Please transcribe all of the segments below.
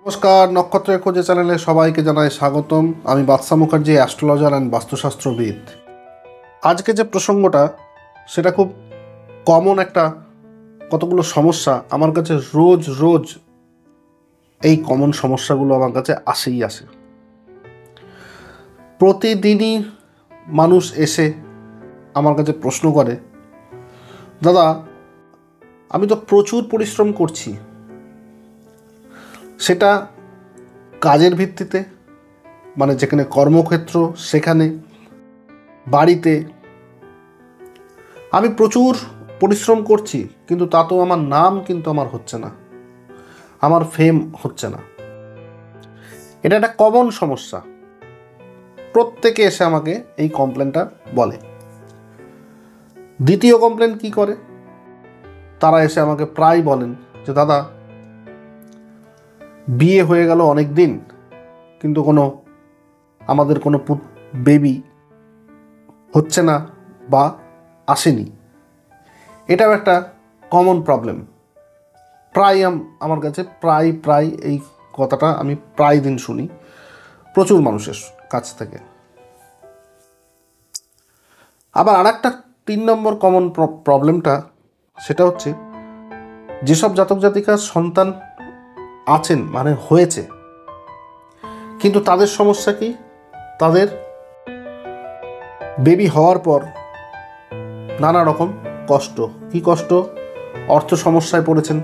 নমস্কার, নক্ষত্রের খোঁজে চ্যানেলে সবাইকে জানাই স্বাগতম। আমি বাদশা মুখার্জি, অ্যাস্ট্রোলজার অ্যান্ড বাস্তুশাস্ত্রবিদ। আজকে যে প্রসঙ্গটা সেটা খুব কমন একটা কতগুলো সমস্যা আমার কাছে রোজ রোজ এই কমন সমস্যাগুলো আমার কাছে আসে। প্রতিদিনই মানুষ এসে আমার কাছে প্রশ্ন করে, দাদা আমি তো প্রচুর পরিশ্রম করছি, সেটা কাজের ভিত্তিতে, মানে যেখানে কর্মক্ষেত্র সেখানে, বাড়িতে আমি প্রচুর পরিশ্রম করছি, কিন্তু তাতেও আমার নাম কিন্তু আমার হচ্ছে না, আমার ফেম হচ্ছে না। এটা একটা কমন সমস্যা, প্রত্যেকে এসে আমাকে এই কমপ্লেনটা বলে। দ্বিতীয় কমপ্লেন কি করে, তারা এসে আমাকে প্রায় বলেন যে দাদা বিয়ে হয়ে গেল অনেক দিন, কিন্তু আমাদের কোনো বেবি হচ্ছে না বা আসেনি। এটাও একটা কমন প্রবলেম। প্রায় আমার কাছে প্রায় এই কথাটা আমি প্রায় দিন শুনি প্রচুর মানুষের কাছ থেকে। আবার আরেকটা 3 নম্বর কমন প্রবলেমটা, সেটা হচ্ছে যেসব জাতক জাতিকার সন্তান আছেন, মানে হয়েছে, কিন্তু তাদের সমস্যা কি, তাদের বেবি হওয়ার পর নানা রকম কষ্ট। কি কষ্ট? অর্থ সমস্যায় পড়েছেন,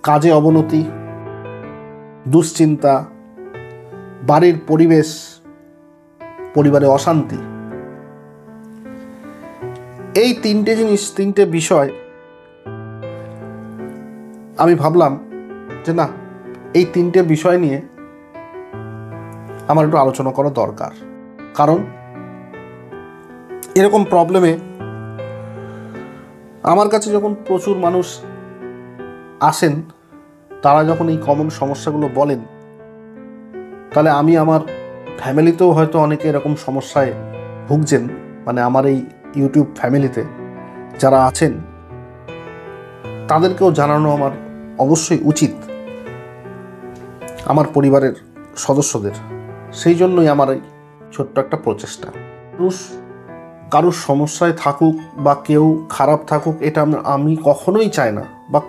কাজে অবনতি, দুশ্চিন্তা, বাড়ির পরিবেশ, পরিবারে অশান্তি। এই তিনটে বিষয় আমি ভাবলাম যে না, এই 3টে বিষয় নিয়ে আমার একটু আলোচনা করা দরকার। কারণ এরকম প্রবলেমে আমার কাছে যখন প্রচুর মানুষ আসেন, তারা যখন এই কমন সমস্যাগুলো বলেন, তাহলে আমি আমার ফ্যামিলিতেও হয়তো অনেকে এরকম সমস্যায় ভুগছেন, মানে আমার এই ইউটিউব ফ্যামিলিতে যারা আছেন তাদেরকেও জানানো আমার অবশ্যই উচিত, আমার পরিবারের সদস্যদের। সেই জন্যই আমার এই ছোট্ট একটা প্রচেষ্টা। কারুর সমস্যায় থাকুক বা কেউ খারাপ থাকুক, এটা আমি কখনোই চাই না, বা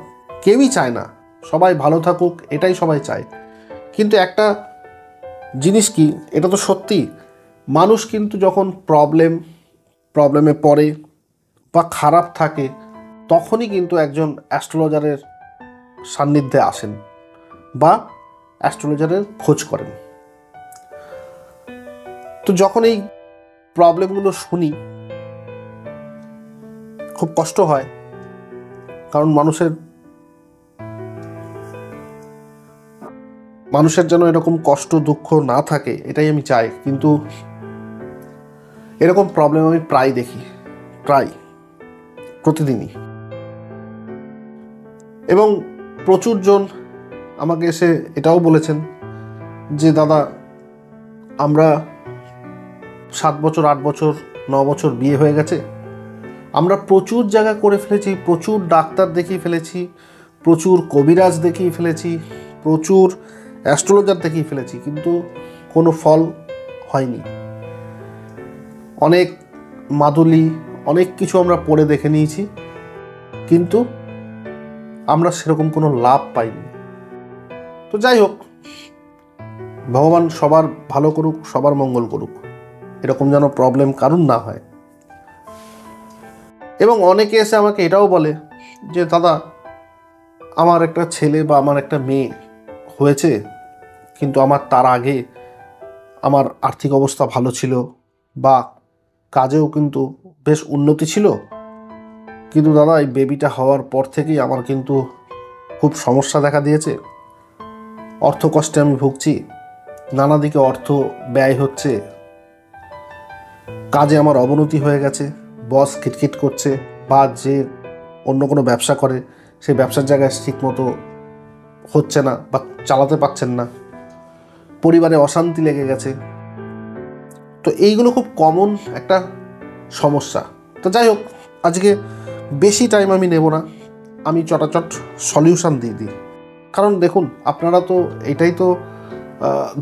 কেউই চায় না। সবাই ভালো থাকুক, এটাই সবাই চায়। কিন্তু একটা জিনিস কি, এটা তো সত্যি, মানুষ কিন্তু যখন প্রবলেমে পড়ে বা খারাপ থাকে, তখনই কিন্তু একজন অ্যাস্ট্রোলজারের সান্নিধ্যে আসেন বা অ্যাস্ট্রোলজারের খোঁজ করেন। তো যখন এই প্রবলেমগুলো শুনি খুব কষ্ট হয়, কারণ মানুষের যেন এরকম কষ্ট দুঃখ না থাকে, এটাই আমি চাই। কিন্তু এরকম প্রবলেম আমি প্রায় দেখি, প্রতিদিনই। এবং প্রচুর জন আমাকে এসে এটাও বলেছেন যে দাদা আমরা 7 বছর 8 বছর 9 বছর বিয়ে হয়ে গেছে, আমরা প্রচুর জায়গা করে ফেলেছি, প্রচুর ডাক্তার দেখিয়ে ফেলেছি, প্রচুর কবিরাজ দেখিয়ে ফেলেছি, প্রচুর অ্যাস্ট্রোলজার দেখিয়ে ফেলেছি, কিন্তু কোনো ফল হয়নি। অনেক মাদুলি, অনেক কিছু আমরা পড়ে দেখে নিয়েছি, কিন্তু আমরা সেরকম কোনো লাভ পাইনি। তো যাই হোক, ভগবান সবার ভালো করুক, সবার মঙ্গল করুক, এরকম যেন প্রবলেম কারুর না হয়। এবং অনেকে এসে আমাকে এটাও বলে যে দাদা আমার একটা ছেলে বা আমার একটা মেয়ে হয়েছে, কিন্তু আমার তার আগে আমার আর্থিক অবস্থা ভালো ছিল বা কাজেও কিন্তু বেশ উন্নতি ছিল, কিন্তু দাদা এই বেবিটা হওয়ার পর থেকেই আমার কিন্তু খুব সমস্যা দেখা দিয়েছে, অর্থ কষ্টে আমি ভুগছি, নানা দিকে অর্থ ব্যয় হচ্ছে, কাজে আমার অবনতি হয়ে গেছে, বস খিটখিট করছে, বা যে অন্য কোনো ব্যবসা করে সেই ব্যবসার জায়গায় ঠিকমতো হচ্ছে না বা চালাতে পারছেন না, পরিবারে অশান্তি লেগে গেছে। তো এইগুলো খুব কমন একটা সমস্যা। তো যাই হোক, আজকে বেশি টাইম আমি নেব না, আমি চটাচট সলিউশন দিয়ে দিই। কারণ দেখুন, আপনারা তো এটাই তো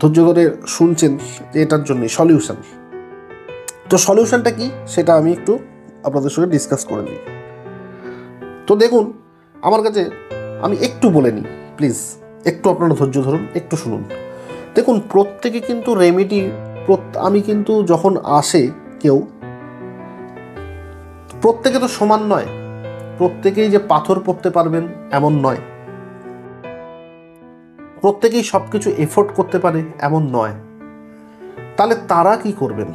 ধৈর্য ধরে শুনছেন যে এটার জন্যই সলিউশন। তো সলিউশনটা কি সেটা আমি একটু আপনাদের সঙ্গে ডিসকাস করে নিই। তো দেখুন, আমার কাছে আমি একটু বলে নিই, প্লিজ একটু আপনারা ধৈর্য ধরুন, একটু শুনুন। দেখুন, প্রত্যেকে কিন্তু রেমেডি, আমি কিন্তু যখন আসে কেউ, প্রত্যেকে তো সমান নয়। প্রত্যেকেই যে পাথর পড়তে পারবেন এমন নয়, প্রত্যেকেই সব কিছু এফোর্ট করতে পারে এমন নয়। তাহলে তারা কি করবেন?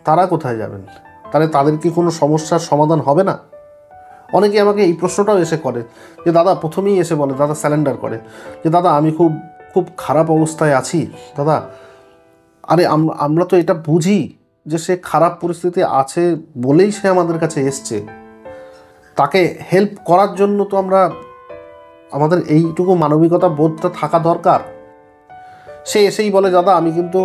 তারা কোথায় যাবেন? তাহলে তাদের কি কোনো সমস্যার সমাধান হবে না? অনেকে আমাকে এই প্রশ্নটাও এসে করে যে দাদা, প্রথমেই এসে বলে, দাদা স্যালেন্ডার করে যে দাদা আমি খুব খুব খারাপ অবস্থায় আছি দাদা। আরে আমরা তো এটা বুঝি যে সে খারাপ পরিস্থিতি আছে বলেই সে আমাদের কাছে এসছে। তাকে হেল্প করার জন্য তো আমাদের এইটুকু মানবিকতা বোধটা থাকা দরকার। সে এসেই বলে দাদা আমি কিন্তু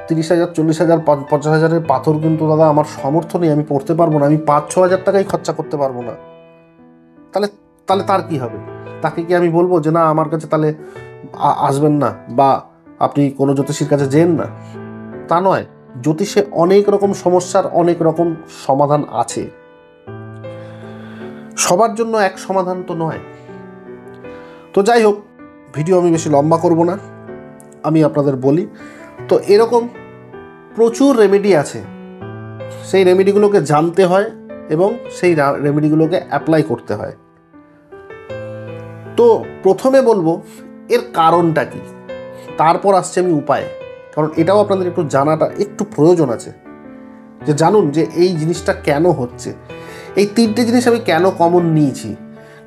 30,000, 40,000, 50,000-এর পাথর কিন্তু দাদা আমার সামর্থ্য নেই, আমি পড়তে পারবো না, আমি 5-6 হাজার টাকাই খরচা করতে পারবো না। তাহলে তাহলে তার কি হবে? তাকে কি আমি বলবো যে না আমার কাছে তাহলে আসবেন না, বা আপনি কোনো জ্যোতিষীর কাছে যেন না? তা নয়। জ্যোতিষে অনেক রকম সমস্যার অনেক রকম সমাধান আছে, সবার জন্য এক সমাধান তো নয়। তো যাই হোক, ভিডিও আমি বেশি লম্বা করব না, আমি আপনাদের বলি। তো এরকম প্রচুর রেমেডি আছে, সেই রেমেডিগুলোকে জানতে হয় এবং সেই রেমেডিগুলোকে অ্যাপ্লাই করতে হয়। তো প্রথমে বলবো এর কারণটা কি, তারপর আসছে আমি উপায়। কারণ এটাও আপনাদের একটু জানাটা একটু প্রয়োজন আছে, যে জানুন যে এই জিনিসটা কেন হচ্ছে। এই 3টে জিনিস আমি কেন কমন নিয়েছি,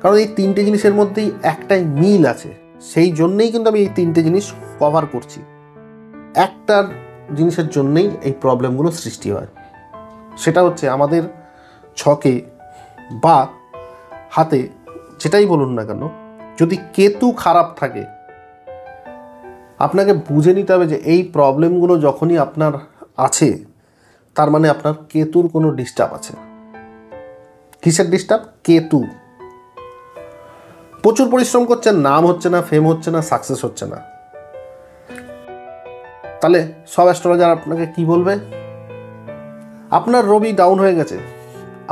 কারণ এই 3টে জিনিসের মধ্যেই একটাই মিল আছে। সেই জন্যেই কিন্তু আমি এই 3টে জিনিস কভার করছি। একটা জিনিসের জন্যেই এই প্রবলেমগুলো সৃষ্টি হয়, সেটা হচ্ছে আমাদের ছকে বা হাতে, যেটাই বলুন না কেন, যদি কেতু খারাপ থাকে, আপনাকে বুঝে নিতে হবে যে এই প্রবলেমগুলো যখনই আপনার আছে, তার মানে আপনার কেতুর কোনো ডিস্টার্ব আছে। কিসের ডিস্টার্ব? কেতু। প্রচুর পরিশ্রম করছেন, নাম হচ্ছে না, ফেম হচ্ছে না, সাকসেস হচ্ছে না। তাহলে সব অ্যাস্ট্রোলজার আপনাকে কি বলবে? আপনার রবি ডাউন হয়ে গেছে,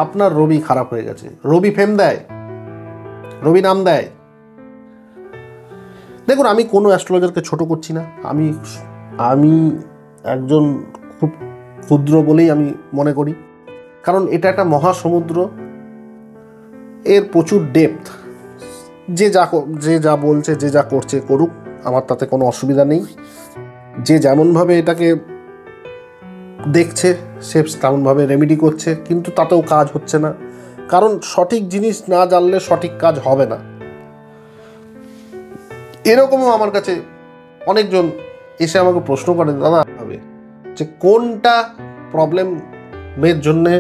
আপনার রবি খারাপ হয়ে গেছে। রবি ফেম দেয়, রবি নাম দেয়। দেখুন, আমি কোনো অ্যাস্ট্রোলজারকে ছোট করছি না, আমি একজন খুব ক্ষুদ্র বলেই আমি মনে করি। কারণ এটা একটা মহাসমুদ্র, এর প্রচুর ডেপথ। যে যা বলছে, যে যা করছে করুক, আমার তাতে কোনো অসুবিধা নেই। যে যেমনভাবে এটাকে দেখছে সে তেমনভাবে রেমেডি করছে, কিন্তু তাতেও কাজ হচ্ছে না। কারণ সঠিক জিনিস না জানলে সঠিক কাজ হবে না। এরকমও আমার কাছে অনেকজন এসে আমাকে প্রশ্ন করে, দাদা হবে যে কোনটা প্রবলেমের জন্যে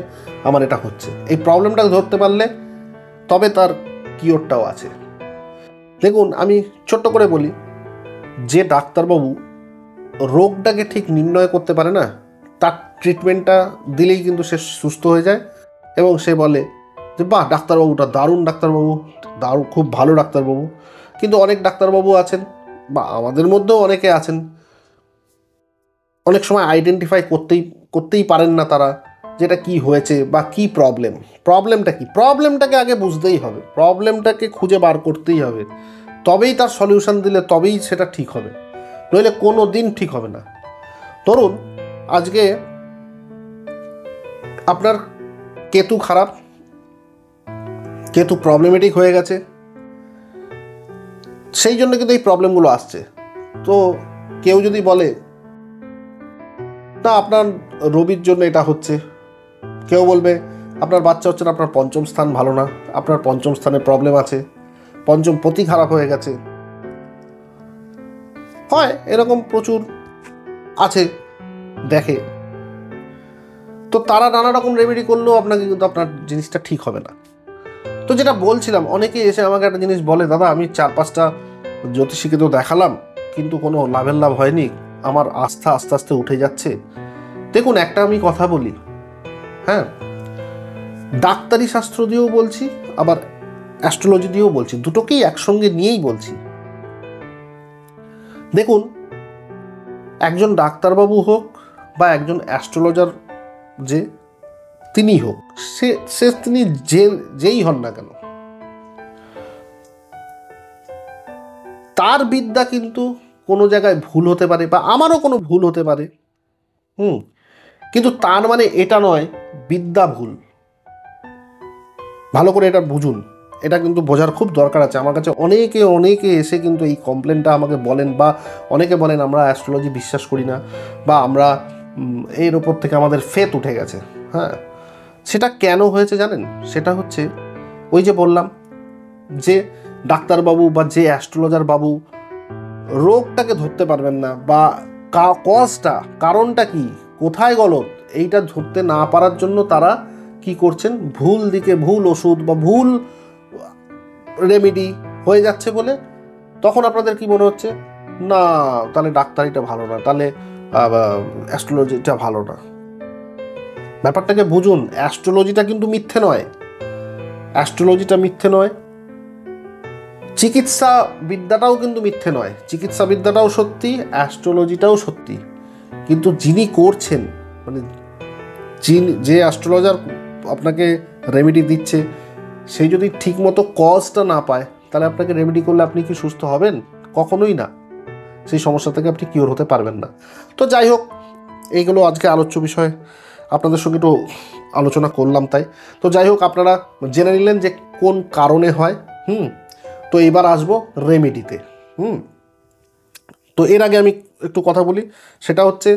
আমার এটা হচ্ছে। এই প্রবলেমটা ধরতে পারলে তবে তার কিওরটাও আছে। দেখুন, আমি ছোট্ট করে বলি, যে ডাক্তারবাবু রোগটাকে ঠিক নির্ণয় করতে পারে না, তার ট্রিটমেন্টটা দিলেই কিন্তু সে সুস্থ হয়ে যায় এবং সে বলে যে বাহ, ডাক্তারবাবুটা দারুণ ডাক্তারবাবু, খুব ভালো ডাক্তারবাবু। কিন্তু অনেক ডাক্তারবাবু আছেন, বা আমাদের মধ্যেও অনেকে আছেন, অনেক সময় আইডেন্টিফাই করতেই পারেন না তারা, যেটা কি হয়েছে বা কি প্রবলেমটা কি। প্রবলেমটাকে আগে বুঝতেই হবে, প্রবলেমটাকে খুঁজে বার করতেই হবে, তবেই তার সলিউশন দিলে তবেই সেটা ঠিক হবে, নইলে কোনো দিন ঠিক হবে না। ধরুন আজকে আপনার কেতু খারাপ, কেতু প্রবলেমেটিক হয়ে গেছে, সেই জন্য কিন্তু এই প্রবলেমগুলো আসছে। তো কেউ যদি বলে না আপনার রবির জন্য এটা হচ্ছে, কেউ বলবে আপনার বাচ্চা হচ্ছে না, আপনার পঞ্চম স্থান ভালো না, আপনার পঞ্চম স্থানে প্রবলেম আছে, পঞ্চম পতি খারাপ হয়ে গেছে। হয় এরকম প্রচুর আছে, দেখে। তো তারা নানা রকম রেমেডি করলেও আপনাকে কিন্তু আপনার জিনিসটা ঠিক হবে না। তো যেটা বলছিলাম, অনেকে এসে আমাকে একটা জিনিস বলে, দাদা আমি 4-5টা জ্যোতিষীকে তো দেখালাম কিন্তু কোনো লাভ হয়নি, আমার আস্থা আস্তে আস্তে উঠে যাচ্ছে। দেখুন, একটা আমি কথা বলি, হ্যাঁ, ডাক্তারি শাস্ত্র দিয়েও বলছি, আবার অ্যাস্ট্রোলজি দিয়েও বলছি, দুটোকেই একসঙ্গে নিয়েই বলছি। দেখুন, একজন ডাক্তারবাবু হোক বা একজন অ্যাস্ট্রোলজার যে তিনি হোক, সে তিনি যেই হন না কেন, তার বিদ্যা কিন্তু কোনো জায়গায় ভুল হতে পারে বা আমারও কোনো ভুল হতে পারে। কিন্তু তার মানে এটা নয় বিদ্যা ভুল। ভালো করে এটা বুঝুন, এটা কিন্তু বোঝার খুব দরকার আছে। আমার কাছে অনেকে এসে কিন্তু এই কমপ্লেনটা আমাকে বলেন, বা অনেকে বলেন আমরা অ্যাস্ট্রোলজি বিশ্বাস করি না, বা আমরা এর ওপর থেকে আমাদের ফেথ উঠে গেছে। হ্যাঁ, সেটা কেন হয়েছে জানেন? সেটা হচ্ছে ওই যে বললাম যে ডাক্তারবাবু বা যে অ্যাস্ট্রোলজার বাবু রোগটাকে ধরতে পারবেন না, বা কজটা, কারণটা কি, কোথায় গলত, এইটা ধরতে না পারার জন্য তারা কি করছেন, ভুল দিকে ভুল ওষুধ বা ভুল রেমেডি হয়ে যাচ্ছে বলে তখন আপনাদের কি মনে হচ্ছে, না তাহলে ডাক্তারিটা ভালো না, তাহলে অ্যাস্ট্রোলজিটা ভালো না। ব্যাপারটাকে বুঝুন, অ্যাস্ট্রোলজিটা কিন্তু মিথ্যে নয়, অ্যাস্ট্রোলজিটা মিথ্যে নয়, চিকিৎসা বিদ্যাটাও কিন্তু মিথ্যে নয়, চিকিৎসা বিদ্যাটাও সত্যি, অ্যাস্ট্রোলজিটাও সত্যি। কিন্তু যিনি করছেন, মানে যে অ্যাস্ট্রোলজার আপনাকে রেমেডি দিচ্ছে, সেই যদি ঠিকমতো কজটা না পায়, তাহলে আপনাকে রেমেডি করলে আপনি কি সুস্থ হবেন? কখনোই না। সেই সমস্যা থেকে আপনি কিওর হতে পারবেন না। তো যাই হোক, এইগুলো আজকে আলোচ্য বিষয়, আপনাদের সঙ্গে একটু আলোচনা করলাম তাই। তো যাই হোক, আপনারা জেনে নিলেন যে কোন কারণে হয়। তো এবার আসবো রেমেডিতে। তো এর আগে আমি একটু কথা বলি, সেটা হচ্ছে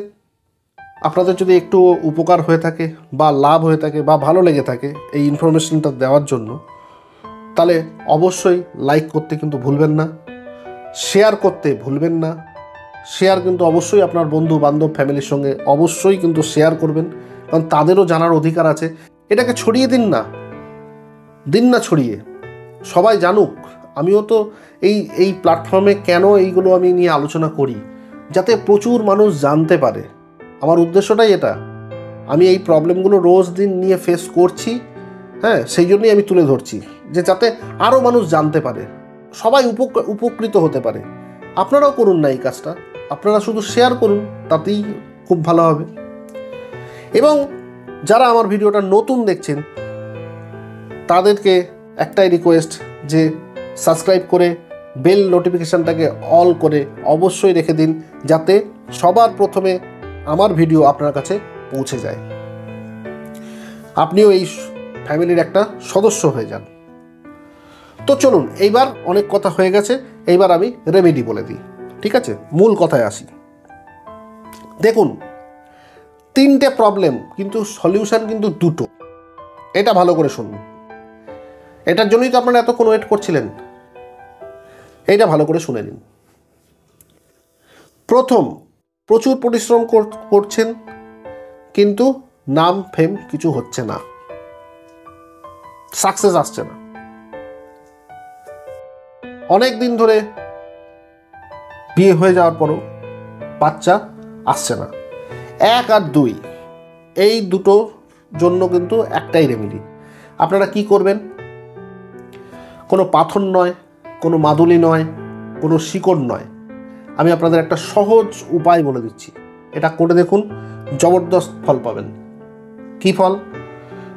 আপনাদের যদি একটু উপকার হয়ে থাকে বা লাভ হয়ে থাকে বা ভালো লেগে থাকে এই ইনফরমেশনটা দেওয়ার জন্য, তাহলে অবশ্যই লাইক করতে কিন্তু ভুলবেন না, শেয়ার করতে ভুলবেন না। শেয়ার কিন্তু অবশ্যই আপনার বন্ধু বান্ধব ফ্যামিলির সঙ্গে অবশ্যই কিন্তু শেয়ার করবেন, কারণ তাদেরও জানার অধিকার আছে। এটাকে ছড়িয়ে দিন না ছড়িয়ে, সবাই জানুক। আমিও তো এই প্ল্যাটফর্মে কেন এইগুলো আমি নিয়ে আলোচনা করি, যাতে প্রচুর মানুষ জানতে পারে। আমার উদ্দেশ্যটাই এটা। আমি এই প্রবলেমগুলো রোজ দিন নিয়ে ফেস করছি, হ্যাঁ, সেই জন্যই আমি তুলে ধরছি, যে যাতে আরও মানুষ জানতে পারে, সবাই উপকৃত হতে পারে। আপনারাও করুন না এই কাজটা, আপনারা শুধু শেয়ার করুন, তাতেই খুব ভালো হবে। এবং যারা আমার ভিডিওটা নতুন দেখছেন, তাদেরকে একটাই রিকোয়েস্ট, যে সাবস্ক্রাইব করে বেল নোটিফিকেশানটাকে অল করে অবশ্যই রেখে দিন, যাতে সবার প্রথমে আমার ভিডিও আপনার কাছে পৌঁছে যায়, আপনিও এই ফ্যামিলির একটা সদস্য হয়ে যান। তো চলুন, এইবার অনেক কথা হয়ে গেছে, এইবার আমি রেমেডি বলে দিই। ঠিক আছে, মূল কথায় আসি। দেখুন, 3টে প্রবলেম, কিন্তু সলিউশন কিন্তু 2টো। এটা ভালো করে শুনুন, এটার জন্যই তো আপনারা এতক্ষণ ওয়েট করছিলেন। এইটা ভালো করে শুনে নিন। প্রথম, প্রচুর পরিশ্রম করছেন, কিন্তু নাম ফেম কিছু হচ্ছে না, সাকসেস আসছে না। অনেক দিন ধরে বিয়ে হয়ে যাওয়ার পরও বাচ্চা আসছে না। 1 আর 2, এই দুটোর জন্য কিন্তু একটাই রেমেডি। আপনারা কি করবেন? কোনো পাথর নয়, কোনো মাদুলি নয়, কোনো শিকড় নয়, আমি আপনাদের একটা সহজ উপায় বলে দিচ্ছি। এটা করে দেখুন, জবরদস্ত ফল পাবেন। কি ফল?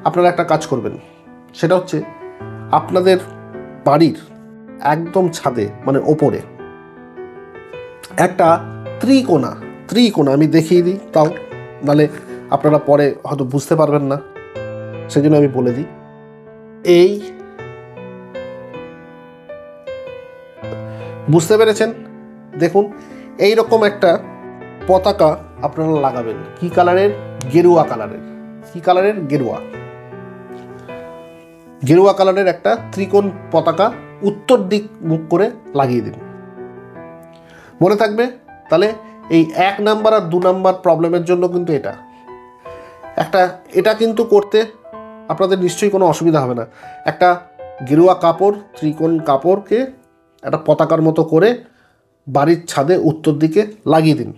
আপনারা একটা কাজ করবেন, সেটা হচ্ছে আপনাদের বাড়ির একদম ছাদে, মানে ওপরে একটা ত্রিকোণা আমি দেখিয়ে দিই, তাও নাহলে আপনারা পরে হয়তো বুঝতে পারবেন না, সেই জন্য আমি বলে দিই। এই বুঝতে পেরেছেন? দেখুন, এই রকম একটা পতাকা আপনারা লাগাবেন। কি কালারের? গেরুয়া কালারের। কি কালারের? গেরুয়া কালারের একটা ত্রিকোণ পতাকা উত্তর দিক মুখ করে লাগিয়ে দিন। মনে থাকবে? তাহলে এই 1 নাম্বার আর 2 নাম্বার প্রবলেমের জন্য কিন্তু এটা কিন্তু করতে আপনাদের নিশ্চয়ই কোনো অসুবিধা হবে না। একটা গেরুয়া কাপড়, ত্রিকোণ কাপড়কে একটা পতাকার মতো করে বাড়ির ছাদে উত্তর দিকে লাগিয়ে দিন।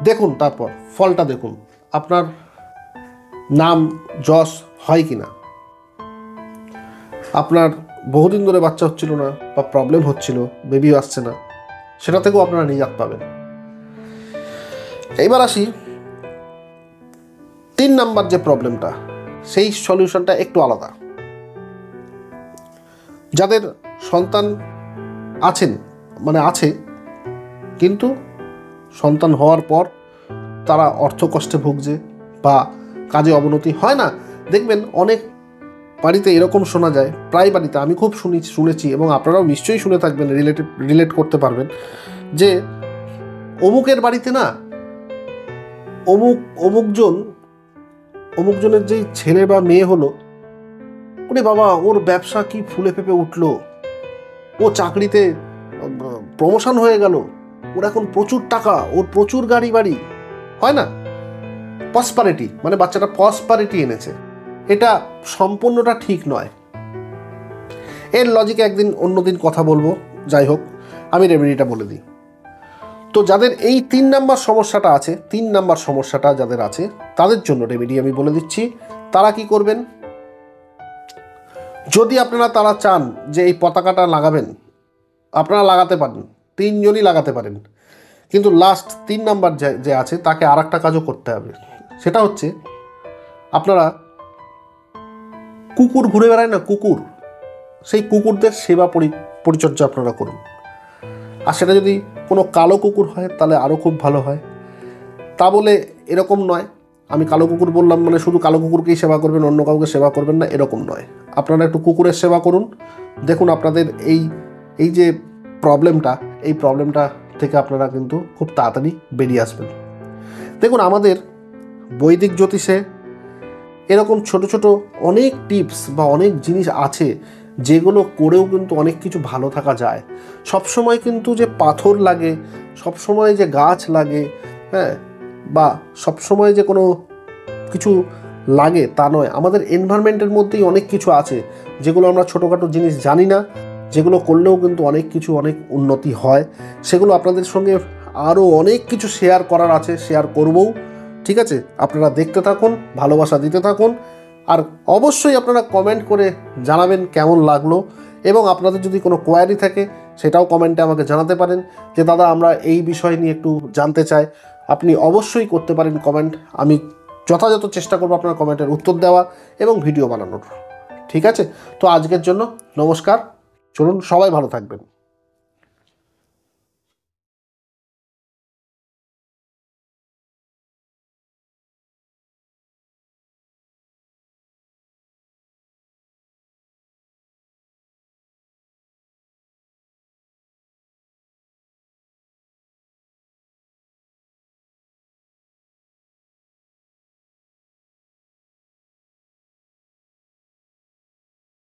দেখুন তারপর ফলটা দেখুন, আপনার নাম যশ হয় কি না, আপনার বহুদিন ধরে বাচ্চা হচ্ছিল না বা প্রবলেম হচ্ছিল, বেবি আসছে না, সেটা থেকেও আপনারা নিজাত পাবেন। এইবার আসি 3 নাম্বার যে প্রবলেমটা, সেই সলিউশনটা একটু আলাদা। যাদের সন্তান আছে কিন্তু সন্তান হওয়ার পর তারা অর্থ কষ্টে ভুগছে বা কাজে অবনতি হয় না, দেখবেন অনেক বাড়িতে এরকম শোনা যায়, প্রায় বাড়িতে আমি খুব শুনেছি এবং আপনারাও নিশ্চয়ই শুনে থাকবেন, রিলেট করতে পারবেন, যে অমুকের বাড়িতে না অমুকজনের যেই ছেলে বা মেয়ে হলো, ওরে বাবা ওর ব্যবসা কি ফুলে ফেপে উঠলো, ও চাকরিতে প্রমোশন হয়ে গেল, ওর এখন প্রচুর টাকা, ওর প্রচুর গাড়ি বাড়ি, হয় না? প্রসপারিটি, মানে বাচ্চাটা প্রসপারিটি এনেছে। এটা সম্পূর্ণটা ঠিক নয়। এর লজিকে অন্যদিন কথা বলবো, যাই হোক আমি রেমেডিটা বলে দিই। তো যাদের এই 3 নাম্বার সমস্যাটা আছে, 3 নাম্বার সমস্যাটা যাদের আছে তাদের জন্য রেমেডি আমি বলে দিচ্ছি। তারা কি করবেন, যদি তারা চান যে এই পতাকাটা লাগাবেন, আপনারা লাগাতে পারেন, 3 জনই লাগাতে পারেন, কিন্তু লাস্ট 3 নাম্বার যে আছে তাকে আর একটা কাজও করতে হবে। সেটা হচ্ছে আপনারা কুকুর ঘুরে বেড়ায় না, সেই কুকুরদের সেবা পরিচর্যা আপনারা করুন। আর সেটা যদি কোনো কালো কুকুর হয় তাহলে আরও খুব ভালো হয়। তা বলে এরকম নয় আমি কালো কুকুর বললাম মানে শুধু কালো কুকুরকেই সেবা করবেন, অন্য কাউকে সেবা করবেন না, এরকম নয়। আপনারা একটু কুকুরের সেবা করুন, দেখুন আপনাদের এই যে প্রবলেমটা থেকে আপনারা কিন্তু খুব তাড়াতাড়ি বেরিয়ে আসবেন। দেখুন আমাদের বৈদিক জ্যোতিষে এরকম ছোট ছোট অনেক টিপস বা অনেক জিনিস আছে যেগুলো করেও কিন্তু অনেক কিছু ভালো থাকা যায়। সবসময় কিন্তু যে পাথর লাগে, সবসময় যে গাছ লাগে, হ্যাঁ, বা সবসময় যে কোনো কিছু লাগে তা নয়। আমাদের এনভায়রনমেন্টের মধ্যেই অনেক কিছু আছে যেগুলো আমরা ছোটোখাটো জিনিস জানি না, যেগুলো করলেও কিন্তু অনেক উন্নতি হয়। সেগুলো আপনাদের সঙ্গে আরও অনেক কিছু শেয়ার করার আছে, শেয়ার করবও। ঠিক আছে, আপনারা দেখতে থাকুন, ভালোবাসা দিতে থাকুন, আর অবশ্যই আপনারা কমেন্ট করে জানাবেন কেমন লাগলো, এবং আপনাদের যদি কোনো কোয়ারি থাকে সেটাও কমেন্টে আমাকে জানাতে পারেন যে দাদা আমরা এই বিষয় নিয়ে একটু জানতে চাই। আপনি অবশ্যই করতে পারেন কমেন্ট, আমি যথাযথ চেষ্টা করবো আপনার কমেন্টের উত্তর দেওয়া এবং ভিডিও বানানোর। ঠিক আছে, তো আজকের জন্য নমস্কার, চলুন সবাই ভালো থাকবেন।